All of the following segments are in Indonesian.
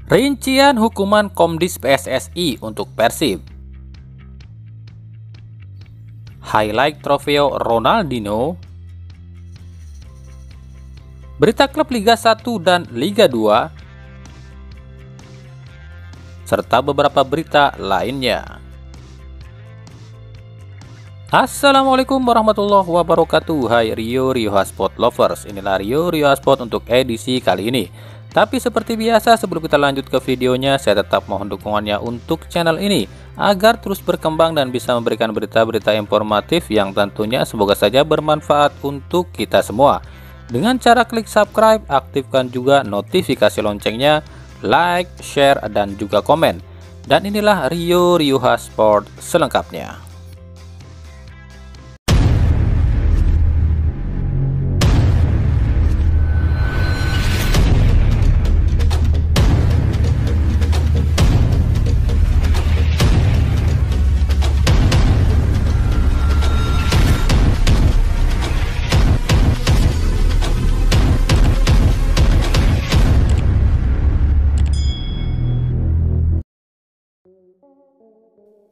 Rincian hukuman Komdis PSSI untuk Persib. Highlight Trofeo Ronaldinho. Berita klub Liga 1 dan Liga 2, serta beberapa berita lainnya. Assalamualaikum warahmatullahi wabarakatuh. Hai Rio Hotspot Lovers, inilah Rio Hotspot untuk edisi kali ini. Tapi seperti biasa, sebelum kita lanjut ke videonya, saya tetap mohon dukungannya untuk channel ini agar terus berkembang dan bisa memberikan berita-berita informatif yang tentunya semoga saja bermanfaat untuk kita semua. Dengan cara klik subscribe, aktifkan juga notifikasi loncengnya, like, share, dan juga komen. Dan inilah Rio Hotspot selengkapnya.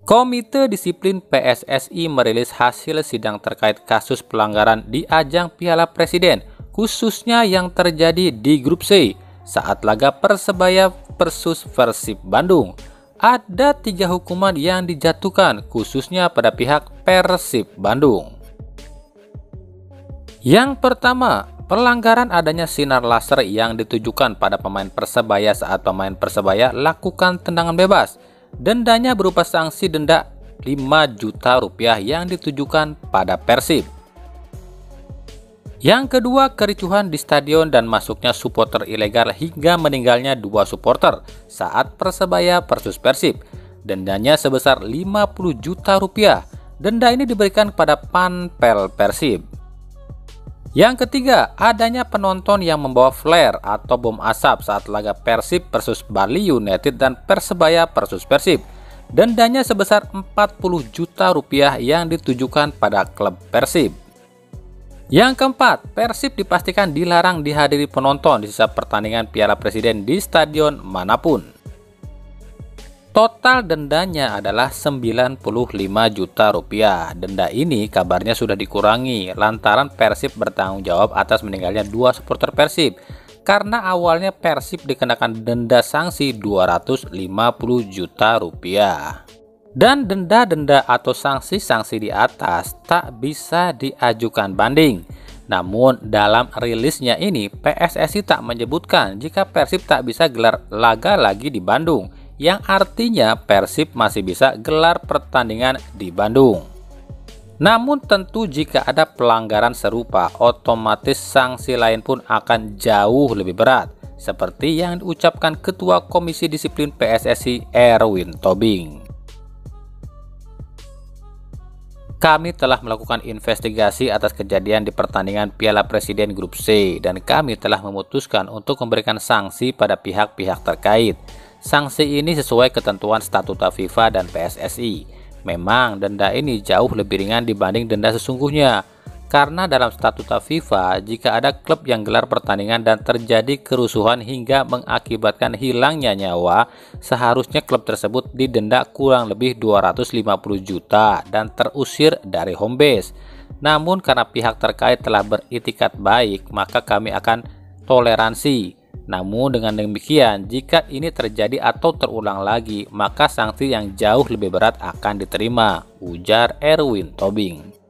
Komite Disiplin PSSI merilis hasil sidang terkait kasus pelanggaran di ajang Piala Presiden, khususnya yang terjadi di Grup C saat laga Persebaya versus Persib Bandung. Ada 3 hukuman yang dijatuhkan khususnya pada pihak Persib Bandung. Yang pertama, pelanggaran adanya sinar laser yang ditujukan pada pemain Persebaya saat pemain Persebaya lakukan tendangan bebas. Dendanya berupa sanksi denda 5 juta rupiah yang ditujukan pada Persib. Yang kedua, kericuhan di stadion dan masuknya supporter ilegal hingga meninggalnya 2 supporter saat Persebaya versus Persib. Dendanya sebesar 50 juta rupiah. Denda ini diberikan kepada Panpel Persib. Yang ketiga, adanya penonton yang membawa flare atau bom asap saat laga Persib versus Bali United dan Persebaya versus Persib. Dendanya sebesar 40 juta rupiah yang ditujukan pada klub Persib. Yang keempat, Persib dipastikan dilarang dihadiri penonton di sisa pertandingan Piala Presiden di stadion manapun. Total dendanya adalah 95 juta rupiah. Denda ini kabarnya sudah dikurangi lantaran Persib bertanggung jawab atas meninggalnya 2 supporter Persib. Karena awalnya Persib dikenakan denda sanksi 250 juta rupiah. Dan denda-denda atau sanksi-sanksi di atas tak bisa diajukan banding. Namun dalam rilisnya ini PSSI tak menyebutkan jika Persib tak bisa gelar laga lagi di Bandung, yang artinya Persib masih bisa gelar pertandingan di Bandung. Namun tentu jika ada pelanggaran serupa, otomatis sanksi lain pun akan jauh lebih berat, seperti yang diucapkan Ketua Komisi Disiplin PSSI Erwin Tobing. Kami telah melakukan investigasi atas kejadian di pertandingan Piala Presiden Grup C dan kami telah memutuskan untuk memberikan sanksi pada pihak-pihak terkait. Sanksi ini sesuai ketentuan statuta FIFA dan PSSI. Memang denda ini jauh lebih ringan dibanding denda sesungguhnya. Karena dalam statuta FIFA, jika ada klub yang gelar pertandingan dan terjadi kerusuhan hingga mengakibatkan hilangnya nyawa, seharusnya klub tersebut didenda kurang lebih 250 juta dan terusir dari home base. Namun karena pihak terkait telah beritikat baik, maka kami akan toleransi. Namun dengan demikian, jika ini terjadi atau terulang lagi, maka sanksi yang jauh lebih berat akan diterima, ujar Erwin Tobing.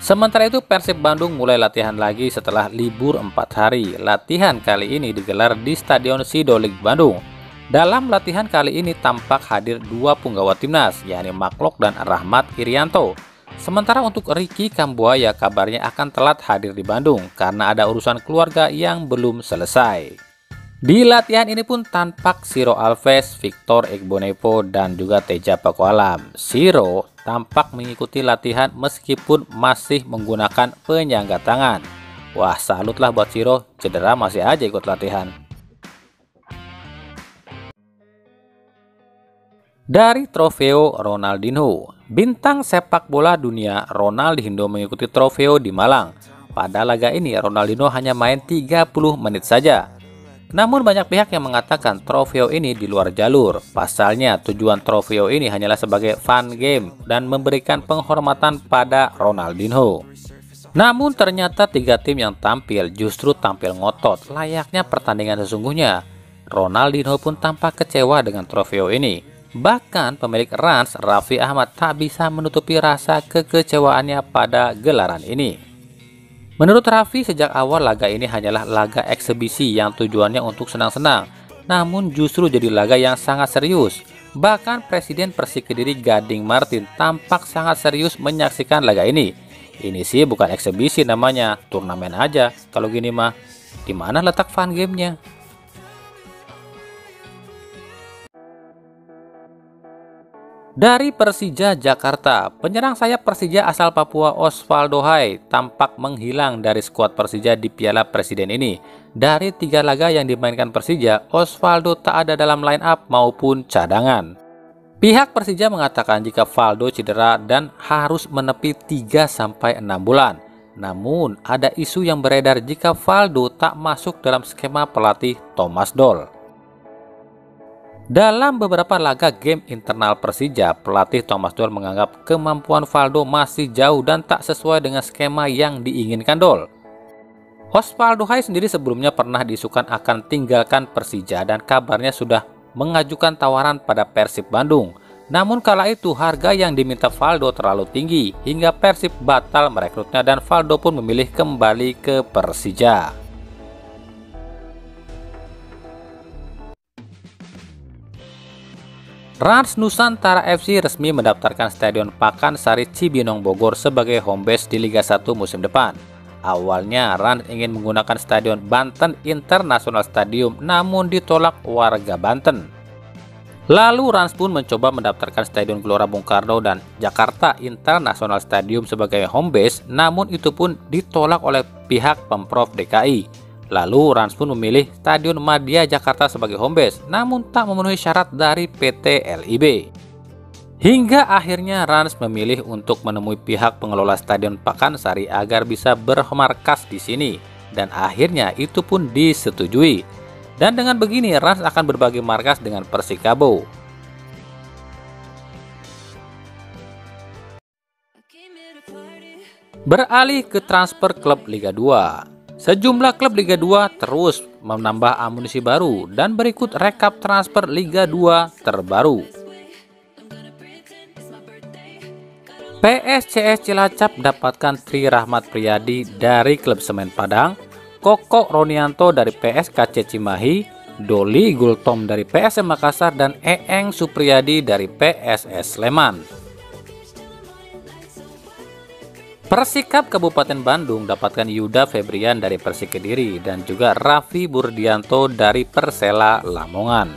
Sementara itu Persib Bandung mulai latihan lagi setelah libur 4 hari. Latihan kali ini digelar di Stadion Sidolik Bandung. Dalam latihan kali ini tampak hadir 2 punggawa timnas, yakni Maklok dan Rahmat Irianto. Sementara untuk Ricky Kambuaya kabarnya akan telat hadir di Bandung karena ada urusan keluarga yang belum selesai. Di latihan ini pun tampak Ciro Alves, Victor Igbonevo, dan juga Teja Pakualam. Ciro tampak mengikuti latihan meskipun masih menggunakan penyangga tangan. Wah, salutlah buat Ciro, cedera masih aja ikut latihan. Dari Trofeo Ronaldinho, bintang sepak bola dunia Ronaldinho mengikuti Trofeo di Malang. pada laga ini Ronaldinho hanya main 30 menit saja. Namun banyak pihak yang mengatakan trofeo ini di luar jalur. Pasalnya tujuan trofeo ini hanyalah sebagai fun game dan memberikan penghormatan pada Ronaldinho. Namun ternyata 3 tim yang tampil justru tampil ngotot layaknya pertandingan sesungguhnya. Ronaldinho pun tampak kecewa dengan trofeo ini. Bahkan pemilik Rans, Raffi Ahmad, tak bisa menutupi rasa kekecewaannya pada gelaran ini. Menurut Raffi, sejak awal laga ini hanyalah laga eksebisi yang tujuannya untuk senang-senang, namun justru jadi laga yang sangat serius. Bahkan Presiden Persik Kediri Gading Martin tampak sangat serius menyaksikan laga ini. Ini sih bukan eksebisi namanya, turnamen aja. Kalau gini mah, di mana letak fun gamenya? Dari Persija Jakarta, penyerang sayap Persija asal Papua Osvaldo Hai tampak menghilang dari skuad Persija di Piala Presiden ini. Dari 3 laga yang dimainkan Persija, Osvaldo tak ada dalam line up maupun cadangan. Pihak Persija mengatakan jika Valdo cedera dan harus menepi 3-6 bulan. Namun ada isu yang beredar jika Valdo tak masuk dalam skema pelatih Thomas Doll. Dalam beberapa laga game internal Persija, pelatih Thomas Doll menganggap kemampuan Valdo masih jauh dan tak sesuai dengan skema yang diinginkan Doll. Osvaldo Hai sendiri sebelumnya pernah diisukan akan tinggalkan Persija dan kabarnya sudah mengajukan tawaran pada Persib Bandung. Namun kala itu harga yang diminta Valdo terlalu tinggi hingga Persib batal merekrutnya dan Valdo pun memilih kembali ke Persija. Rans Nusantara FC resmi mendaftarkan Stadion Pakansari Cibinong Bogor sebagai home base di Liga 1 musim depan. Awalnya Rans ingin menggunakan Stadion Banten International Stadium namun ditolak warga Banten. Lalu Rans pun mencoba mendaftarkan Stadion Gelora Bung Karno dan Jakarta International Stadium sebagai home base, namun itu pun ditolak oleh pihak Pemprov DKI. Lalu Rans pun memilih Stadion Madia Jakarta sebagai home base, namun tak memenuhi syarat dari PT LIB. Hingga akhirnya Rans memilih untuk menemui pihak pengelola Stadion Pakansari agar bisa bermarkas di sini, dan akhirnya itu pun disetujui. Dan dengan begini Rans akan berbagi markas dengan Persikabo. Beralih ke transfer klub Liga 2. Sejumlah klub Liga 2 terus menambah amunisi baru dan berikut rekap transfer Liga 2 terbaru. PSCS Cilacap dapatkan Tri Rahmat Priyadi dari klub Semen Padang, Koko Ronianto dari PSKC Cimahi, Doli Gultom dari PSM Makassar, dan Eeng Supriyadi dari PSS Sleman. Persikap Kabupaten Bandung dapatkan Yuda Febrian dari Persik Kediri dan juga Raffi Burdianto dari Persela Lamongan.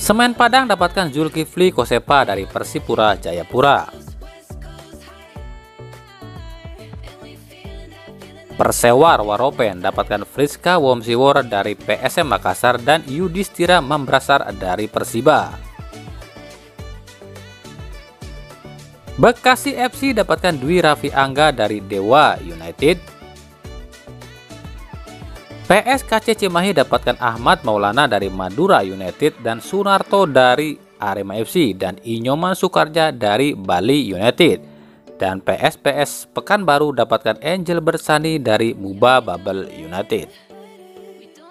Semen Padang dapatkan Zulkifli Kosepa dari Persipura Jayapura. Persewar Waropen dapatkan Friska Womsiwor dari PSM Makassar dan Yudhistira Mambrasar dari Persiba. Bekasi FC dapatkan Dwi Raffi Angga dari Dewa United. PSKC Cimahi dapatkan Ahmad Maulana dari Madura United dan Sunarto dari Arema FC dan Inyoman Sukarja dari Bali United. Dan PSPS Pekanbaru dapatkan Angel Bersani dari Muba Babel United.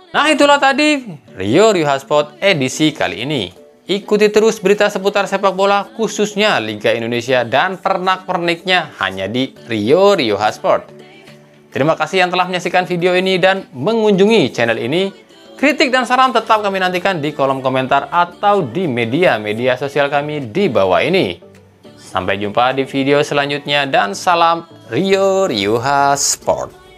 Nah itulah tadi Rio Hotspot edisi kali ini. Ikuti terus berita seputar sepak bola khususnya Liga Indonesia dan pernak-perniknya hanya di Rio Hotspot. Terima kasih yang telah menyaksikan video ini dan mengunjungi channel ini. Kritik dan saran tetap kami nantikan di kolom komentar atau di media sosial kami di bawah ini. Sampai jumpa di video selanjutnya dan salam Rio Hotspot.